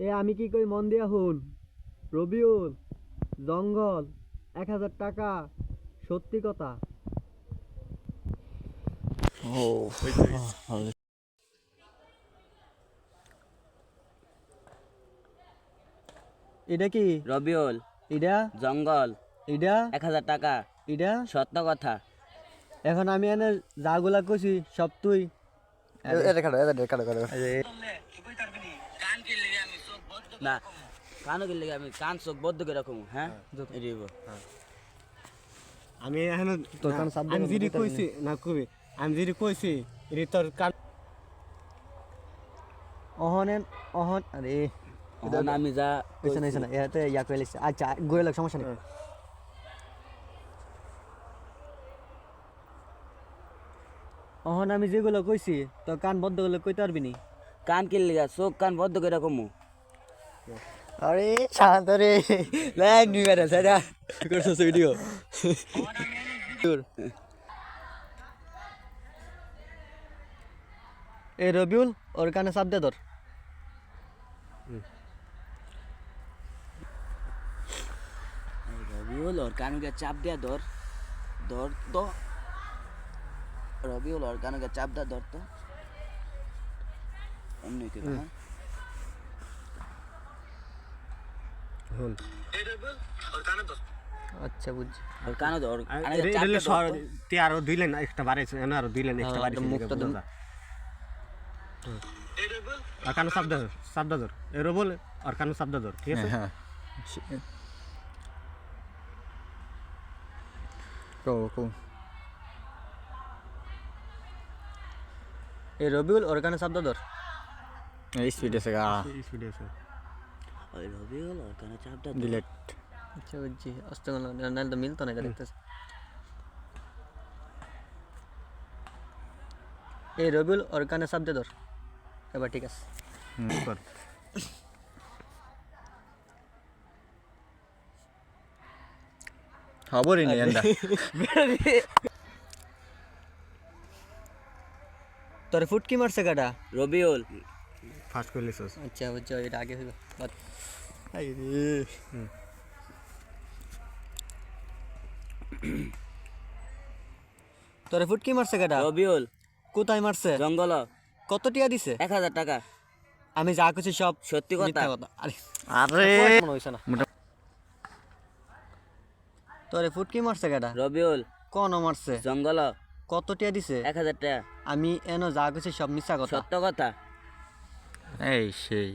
এ আমি কি কই মন দিয়া হুন। রবিউল, জঙ্গল, 1000 টাকা, সত্যি কথা। এটা কি? রবিউল, এটা জঙ্গল, এটা 1000 টাকা, এটা সত্য কথা। এখন আমি এনে যাগুলা কইছি সব তুই। না কানো গেলে আমি কান চোখ বদ্ধ করে রাখবো। হ্যাঁ এরিব আমি এখন তোর কান সাব আমি যদি কইছি না কবি আমি যদি কইছি এটি তোর কান অহনেন অহন আরে এখন আমি যা কইছ না না এতে ইয়া কইলিস। আচ্ছা গইল সমস্যা নেই। অহন আমি যেগুলো কইছি তো কান বদ্ধ করলে কইতে পারবি নি। কান কিনলে চোখ কান বদ্ধ করে রাখবো। আরে শান্ত রে লাইন নিবে না সাইডা করছস ভিডিও এ রবিউল ওর কানে চাপ দে ধর। রবিউল ওর কানুকে চাপ দিয়া ধর ধর তো। রবিউল ওর কানুকে চাপ দিয়া ধর তো। এমনি কি হ্যাঁ হুন আচ্ছা বুঝছি। ওর কানে ধর তুই আরো দিলেন এক্সট্রা বাড়াইছে আরো দিলেন এক্সট্রা বাড়াইছে মুখটা দম আর কানো শব্দ ধর এর বল আর কানো শব্দ ধর ঠিক আছে হ্যাঁ কো এ রবিউল ওর কানে শব্দ ধর। স্পিড আছে গা স্পিড আছে ওই রবিউল ওর কানে চাপ দিয়া ডিলেট আচ্ছা বুঝছি আস্তে গেল নাহলে তো মিলতো না এটা দেখতেছে। এই রবিউল ওর কানে শব্দ ধর। এবার ঠিক আছে। কর খবরই নেই এন্ডা তোর ফুটকি মারছে কাটা। রবিউল ফাস্ট কইলিছস আচ্ছা বুঝছো এটা আগে হইব বাদ। তোর ফুটকি মারছে কাটা। রবিউল কোথায় মারছে? জঙ্গল কত টিয়া দিছে? 1000 টাকা, আমি যা কইছি সব সত্যি কথা। মিথ্যা কথা। আরে আরে মনে হইছে না। তোরে ফুটকি মারছে কাটা। রবিউল কোন মারছে? জঙ্গল কত টিয়া দিছে? 1000 টাকা, আমি এনো যা কইছি সব মিথ্যা কথা। সত্য কথা। এই সেই